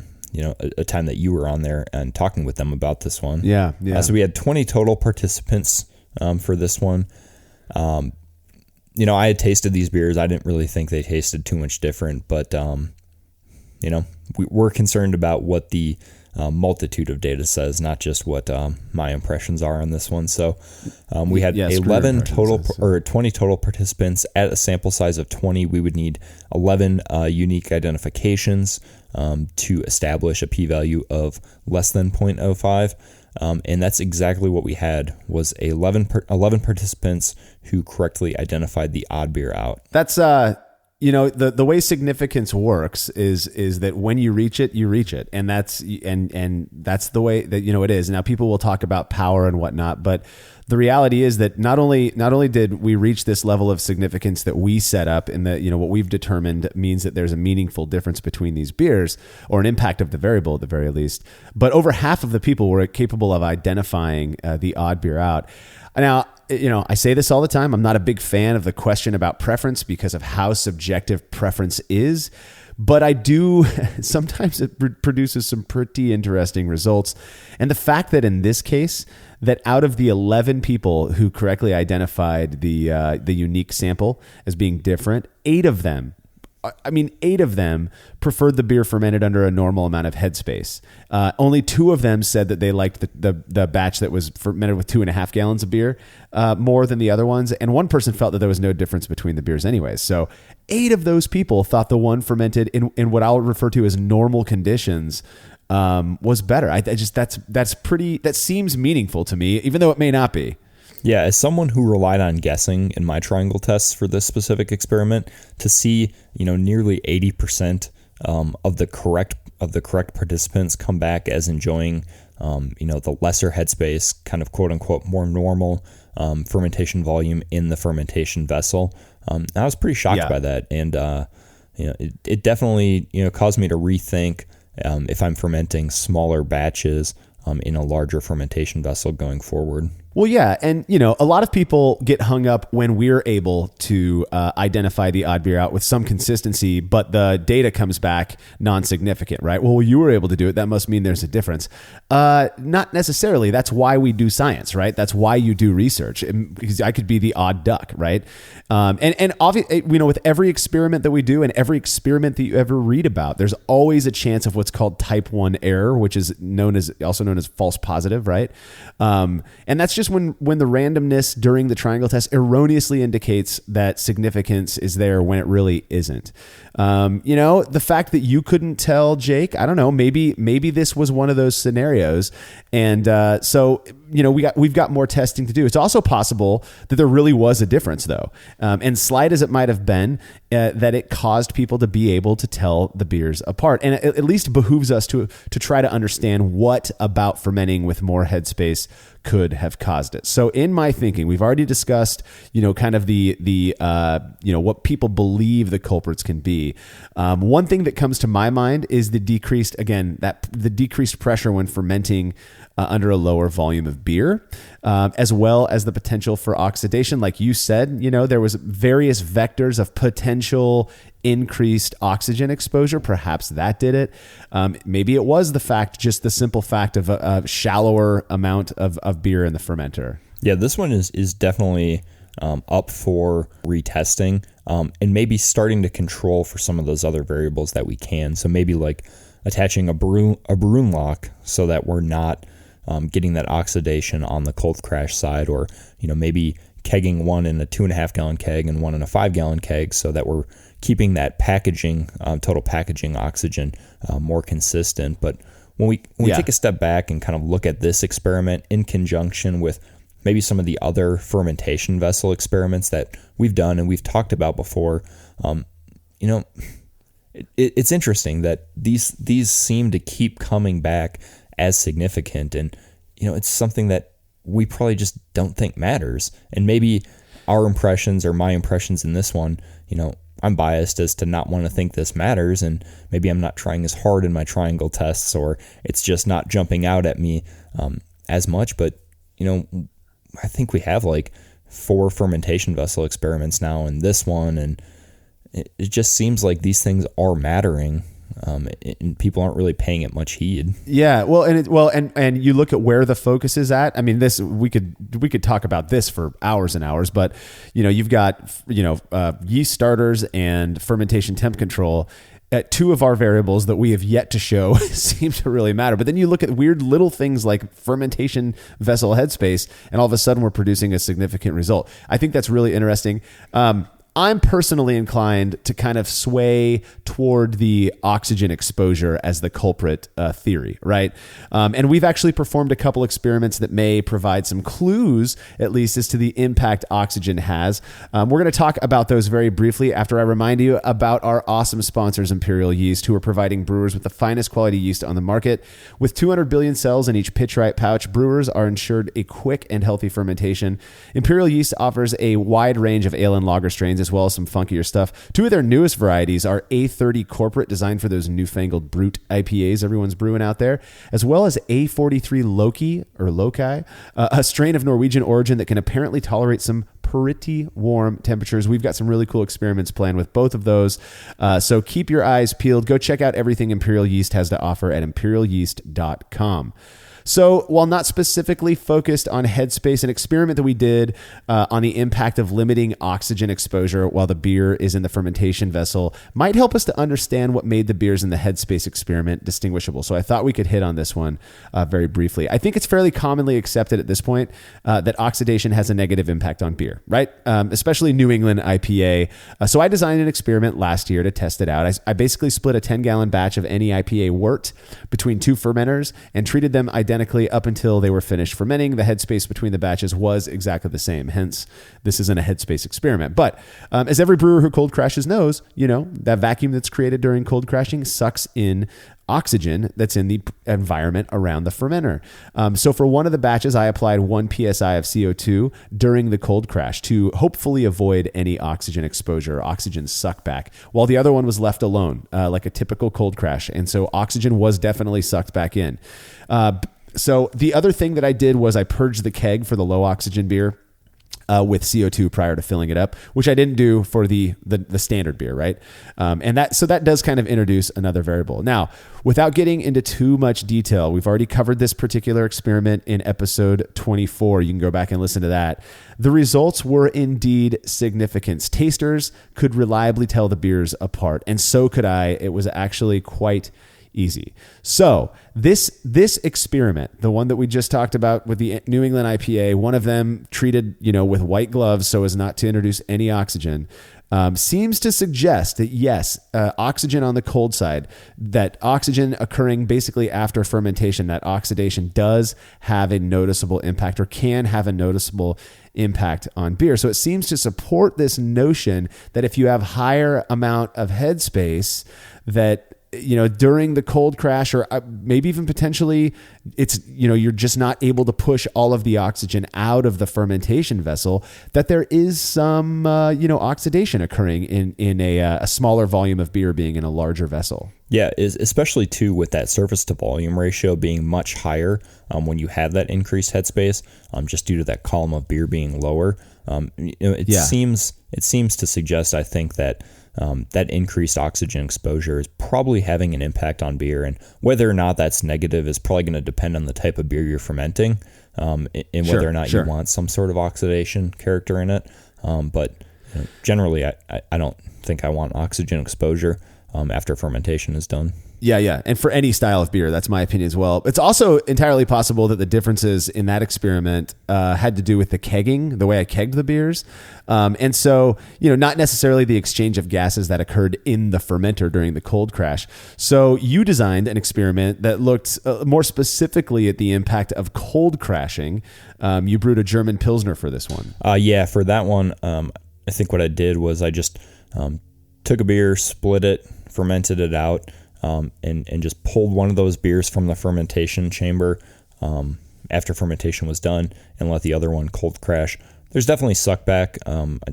time that you were on there and talking with them about this one. Yeah. So we had 20 total participants for this one. I had tasted these beers. I didn't really think they tasted too much different, but we're concerned about what the multitude of data says, not just what my impressions are on this one. So we had 11 total or 20 total participants at a sample size of 20. We would need 11 unique identifications to establish a p-value of less than 0.05. And that's exactly what we had, was 11 participants who correctly identified the odd beer out. That's the way significance works is that when you reach it, and that's the way that it is. Now people will talk about power and whatnot, but the reality is that not only did we reach this level of significance that we set up, and that what we've determined means that there's a meaningful difference between these beers, or an impact of the variable at the very least, but over half of the people were capable of identifying the odd beer out. Now, I say this all the time. I'm not a big fan of the question about preference because of how subjective preference is, but I do sometimes it produces some pretty interesting results. And the fact that in this case, that out of the 11 people who correctly identified the unique sample as being different, 8 of them preferred the beer fermented under a normal amount of headspace. Only 2 of them said that they liked the batch that was fermented with 2.5 gallons of beer more than the other ones. And 1 person felt that there was no difference between the beers anyways. So 8 of those people thought the one fermented in what I'll refer to as normal conditions was better. That seems meaningful to me, even though it may not be. Yeah, as someone who relied on guessing in my triangle tests for this specific experiment, to see nearly 80% of the correct participants come back as enjoying the lesser headspace, kind of quote unquote more normal fermentation volume in the fermentation vessel, I was pretty shocked by that, and it definitely caused me to rethink if I'm fermenting smaller batches in a larger fermentation vessel going forward. Well, yeah. And, a lot of people get hung up when we're able to identify the odd beer out with some consistency, but the data comes back non-significant, right? Well, you were able to do it. That must mean there's a difference. Not necessarily. That's why we do science, right? That's why you do research, because I could be the odd duck, right? And obviously, with every experiment that we do and every experiment that you ever read about, there's always a chance of what's called type 1 error, which is also known as false positive, right? And that's just when the randomness during the triangle test erroneously indicates that significance is there when it really isn't. The fact that you couldn't tell, Jake, I don't know, maybe this was one of those scenarios. And so we've got more testing to do. It's also possible that there really was a difference, though. And slight as it might have been, that it caused people to be able to tell the beers apart. And it at least behooves us to try to understand what about fermenting with more headspace could have caused it. So in my thinking, we've already discussed, kind of the what people believe the culprits can be. One thing that comes to my mind is the decreased pressure when fermenting under a lower volume of beer, as well as the potential for oxidation. Like you said, there was various vectors of potential increased oxygen exposure. Perhaps that did it. Maybe it was just the simple fact of a shallower amount of beer in the fermenter. Yeah, this one is definitely up for retesting, and maybe starting to control for some of those other variables that we can. So maybe like attaching a Brune lock so that we're not getting that oxidation on the cold crash side, or maybe kegging one in a 2.5 gallon keg and one in a 5 gallon keg, so that we're keeping that packaging, total packaging oxygen more consistent. But when we take a step back and kind of look at this experiment in conjunction with maybe some of the other fermentation vessel experiments that we've done and we've talked about before, it's interesting that these seem to keep coming back as significant, and it's something that we probably just don't think matters. And maybe our impressions or my impressions in this one, I'm biased as to not want to think this matters, and maybe I'm not trying as hard in my triangle tests, or it's just not jumping out at me as much. But I think we have like 4 fermentation vessel experiments now in this one, and it just seems like these things are mattering. And people aren't really paying it much heed. Yeah, and you look at where the focus is at. I mean, this we could talk about this for hours and hours, but you've got yeast starters and fermentation temp control at 2 of our variables that we have yet to show seem to really matter. But then you look at weird little things like fermentation vessel headspace, and all of a sudden we're producing a significant result. I think that's really interesting. I'm personally inclined to kind of sway toward the oxygen exposure as the culprit theory, right? And we've actually performed a couple experiments that may provide some clues, at least, as to the impact oxygen has. We're going to talk about those very briefly after I remind you about our awesome sponsors, Imperial Yeast, who are providing brewers with the finest quality yeast on the market. With 200 billion cells in each pitch-right pouch, brewers are ensured a quick and healthy fermentation. Imperial Yeast offers a wide range of ale and lager strains, as well as some funkier stuff. 2 of their newest varieties are A30 Corporate, designed for those newfangled brute IPAs everyone's brewing out there, as well as A43 Loki, a strain of Norwegian origin that can apparently tolerate some pretty warm temperatures. We've got some really cool experiments planned with both of those. So keep your eyes peeled. Go check out everything Imperial Yeast has to offer at imperialyeast.com. So while not specifically focused on Headspace, an experiment that we did on the impact of limiting oxygen exposure while the beer is in the fermentation vessel might help us to understand what made the beers in the Headspace experiment distinguishable. So I thought we could hit on this one very briefly. I think it's fairly commonly accepted at this point that oxidation has a negative impact on beer, right? Especially New England IPA. So I designed an experiment last year to test it out. I basically split a 10-gallon batch of any IPA wort between 2 fermenters and treated them identically up until they were finished fermenting. The headspace between the batches was exactly the same. Hence, this isn't a headspace experiment. But as every brewer who cold crashes knows, that vacuum that's created during cold crashing sucks in oxygen that's in the environment around the fermenter. So for one of the batches, I applied 1 psi of CO2 during the cold crash to hopefully avoid any oxygen exposure or oxygen suck back, while the other one was left alone, like a typical cold crash. And so oxygen was definitely sucked back in. So the other thing that I did was I purged the keg for the low oxygen beer with CO2 prior to filling it up, which I didn't do for the standard beer, right? And that does kind of introduce another variable. Now, without getting into too much detail, we've already covered this particular experiment in episode 24. You can go back and listen to that. The results were indeed significant. Tasters could reliably tell the beers apart, and so could I. It was actually quite easy. So this experiment, the one that we just talked about with the New England IPA, one of them treated, with white gloves so as not to introduce any oxygen. seems to suggest that yes, oxygen on the cold side, that oxygen occurring basically after fermentation, that oxidation does have a noticeable impact or can have a noticeable impact on beer. So it seems to support this notion that if you have higher amount of headspace, that during the cold crash, or maybe even potentially it's, you're just not able to push all of the oxygen out of the fermentation vessel, that there is some, oxidation occurring in a smaller volume of beer being in a larger vessel. Yeah, especially too with that surface to volume ratio being much higher when you have that increased headspace, just due to that column of beer being lower. Seems to suggest, I think, that that increased oxygen exposure is probably having an impact on beer, and whether or not that's negative is probably going to depend on the type of beer you're fermenting, and whether or not you want some sort of oxidation character in it. But generally, I don't think I want oxygen exposure after fermentation is done. Yeah. And for any style of beer, that's my opinion as well. It's also entirely possible that the differences in that experiment had to do with the kegging, the way I kegged the beers. And so, not necessarily the exchange of gases that occurred in the fermenter during the cold crash. So you designed an experiment that looked more specifically at the impact of cold crashing. You brewed a German Pilsner for this one. For that one, I think what I did was I just took a beer, split it, fermented it out, and just pulled one of those beers from the fermentation chamber after fermentation was done and let the other one cold crash. There's definitely suckback.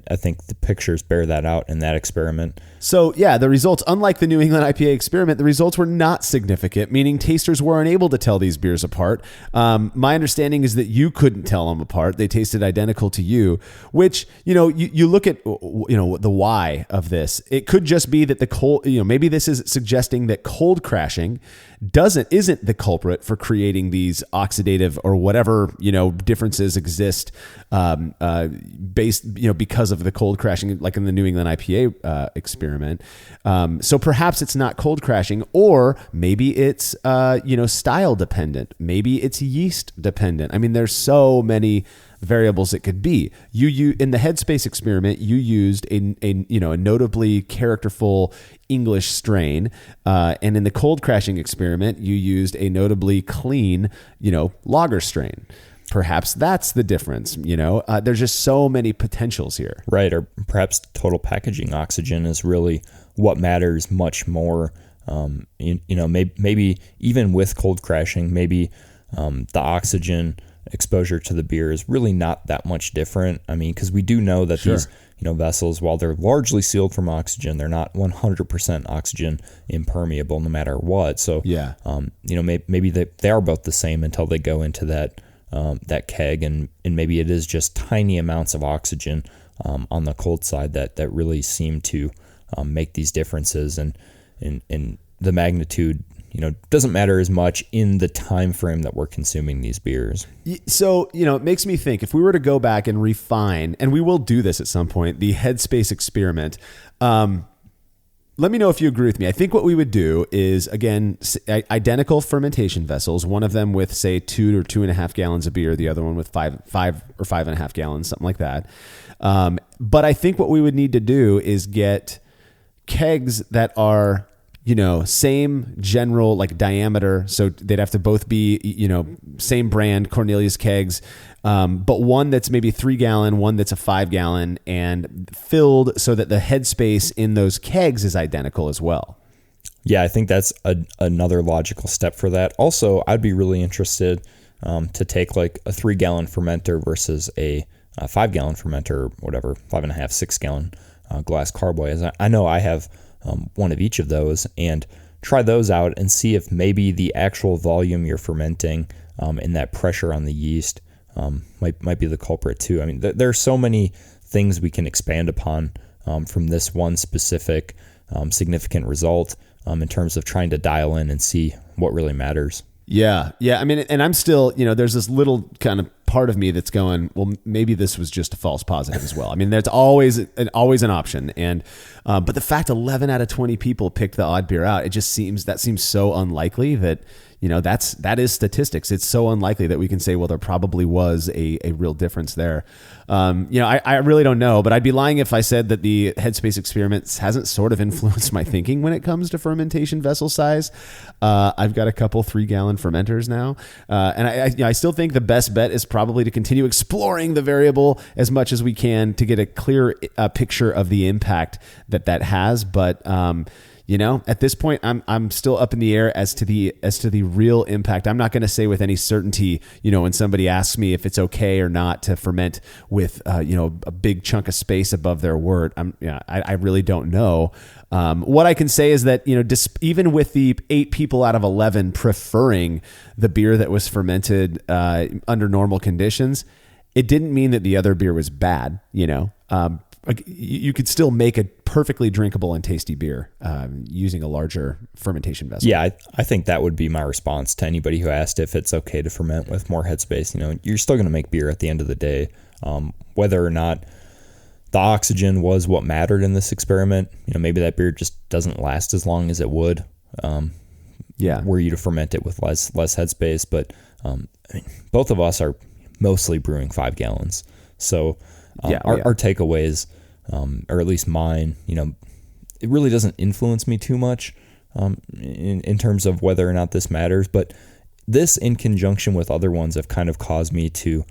I think the pictures bear that out in that experiment. So yeah, the results, unlike the New England IPA experiment, the results were not significant, meaning tasters weren't able to tell these beers apart. My understanding is that you couldn't tell them apart. They tasted identical to you, which, you look at, the why of this. It could just be that the cold, maybe this is suggesting that cold crashing isn't the culprit for creating these oxidative or whatever, differences exist, based, because of the cold crashing, like in the New England IPA experiment. So perhaps it's not cold crashing, or maybe it's, style dependent. Maybe it's yeast dependent. I mean, there's so many variables it could be. You in the Headspace experiment, you used a notably characterful English strain, and in the cold crashing experiment, you used a notably clean, lager strain. Perhaps that's the difference. There's just so many potentials here. Right. Or perhaps total packaging oxygen is really what matters much more. Maybe even with cold crashing, maybe the oxygen exposure to the beer is really not that much different. I mean, because we do know that these vessels, while they're largely sealed from oxygen, they're not 100% oxygen impermeable no matter what. So maybe they are both the same until they go into that keg, and maybe it is just tiny amounts of oxygen on the cold side that really seem to make these differences, and the magnitude doesn't matter as much in the time frame that we're consuming these beers. So, it makes me think, if we were to go back and refine, and we will do this at some point, the Headspace experiment, let me know if you agree with me. I think what we would do is, again, identical fermentation vessels, one of them with, say, 2 or 2.5 gallons of beer, the other one with 5 or 5.5 gallons, something like that. But I think what we would need to do is get kegs that are, same general diameter. So they'd have to both be, same brand, Cornelius kegs, but one that's maybe 3 gallon, one that's a 5 gallon, and filled so that the headspace in those kegs is identical as well. Yeah, I think that's another logical step for that. Also, I'd be really interested to take a 3 gallon fermenter versus a 5 gallon fermenter, or whatever, 5.5, 6 gallon glass carboy. As I know I have one of each of those, and try those out and see if maybe the actual volume you're fermenting and that pressure on the yeast might be the culprit too. I mean, there are so many things we can expand upon from this one specific significant result in terms of trying to dial in and see what really matters. Yeah. I mean, and I'm still, there's this little kind of part of me that's going, well, maybe this was just a false positive as well. I mean, there's always an option. And, but the fact 11 out of 20 people picked the odd beer out, that seems so unlikely that, that is statistics. It's so unlikely that we can say, well, there probably was a real difference there. I really don't know, but I'd be lying if I said that the Headspace experiments hasn't sort of influenced my thinking when it comes to fermentation vessel size. I've got a couple 3-gallon fermenters now. And I still think the best bet is probably to continue exploring the variable as much as we can to get a clear picture of the impact that has. But, at this point, I'm still up in the air as to the real impact. I'm not going to say with any certainty, when somebody asks me if it's okay or not to ferment with, a big chunk of space above their wort. I really don't know. What I can say is that, even with the 8 people out of 11 preferring the beer that was fermented under normal conditions, it didn't mean that the other beer was bad. You could still make a perfectly drinkable and tasty beer using a larger fermentation vessel. Yeah, I think that would be my response to anybody who asked if it's okay to ferment with more headspace. You're still going to make beer at the end of the day. Whether or not the oxygen was what mattered in this experiment, maybe that beer just doesn't last as long as it would. Were you to ferment it with less headspace. But both of us are mostly brewing 5 gallons. So our takeaways, or at least mine, it really doesn't influence me too much in terms of whether or not this matters. But this, in conjunction with other ones, have kind of caused me to,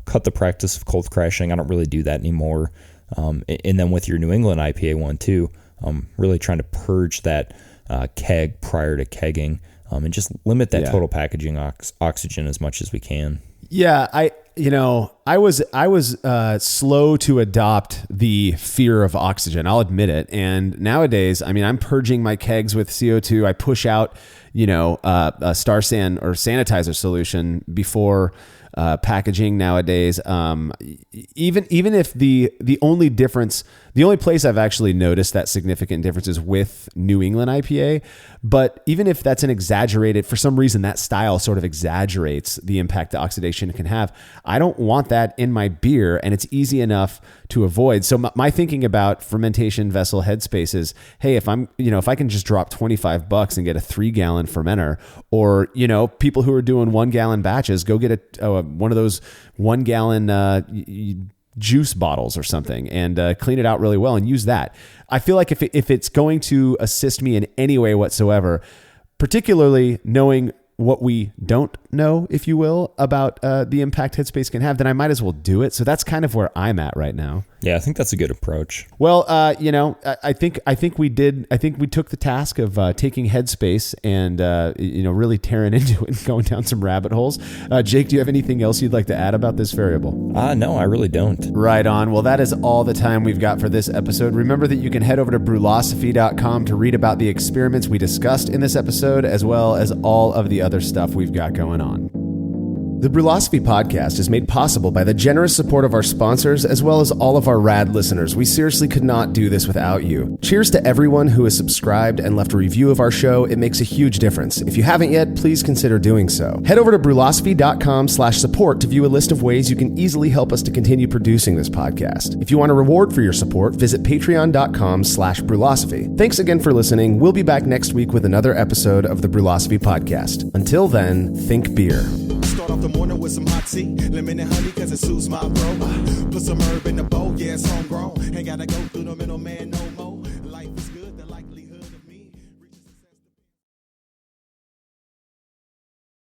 cut the practice of cold crashing. I don't really do that anymore. And then with your New England IPA one too, really trying to purge that keg prior to kegging, and just limit that total packaging oxygen as much as we can. Yeah, I was slow to adopt the fear of oxygen. I'll admit it. And nowadays, I'm purging my kegs with CO2. I push out, a Star San or sanitizer solution before packaging nowadays. Even if the only place I've actually noticed that significant difference is with New England IPA, but even if that's for some reason that style sort of exaggerates the impact the oxidation can have, I don't want that in my beer, and it's easy enough to avoid. So my thinking about fermentation vessel headspace is, hey, if I can just drop $25 and get a 3-gallon fermenter, or, people who are doing 1-gallon batches, go get one of those 1-gallon juice bottles or something and clean it out really well and use that. I feel like if it's going to assist me in any way whatsoever, particularly knowing what we don't know, if you will, about the impact Headspace can have, then I might as well do it. So that's kind of where I'm at right now. Yeah, I think that's a good approach. Well, I think we took the task of taking Headspace and really tearing into it and going down some rabbit holes. Jake, do you have anything else you'd like to add about this variable? No, I really don't. Right on. Well, that is all the time we've got for this episode. Remember that you can head over to brewlosophy.com to read about the experiments we discussed in this episode, as well as all of the other stuff we've got going on. The Brewlosophy podcast is made possible by the generous support of our sponsors, as well as all of our rad listeners. We seriously could not do this without you. Cheers to everyone who has subscribed and left a review of our show. It makes a huge difference. If you haven't yet, please consider doing so. Head over to brewlosophy.com/support to view a list of ways you can easily help us to continue producing this podcast. If you want a reward for your support, visit patreon.com/brewlosophy. Thanks again for listening. We'll be back next week with another episode of the Brewlosophy podcast. Until then, think beer. Start off the morning with some hot tea, lemon and honey, cause it suits my bro. Put some herb in the bowl, yeah, it's homegrown. Ain't gotta go through the middleman, no.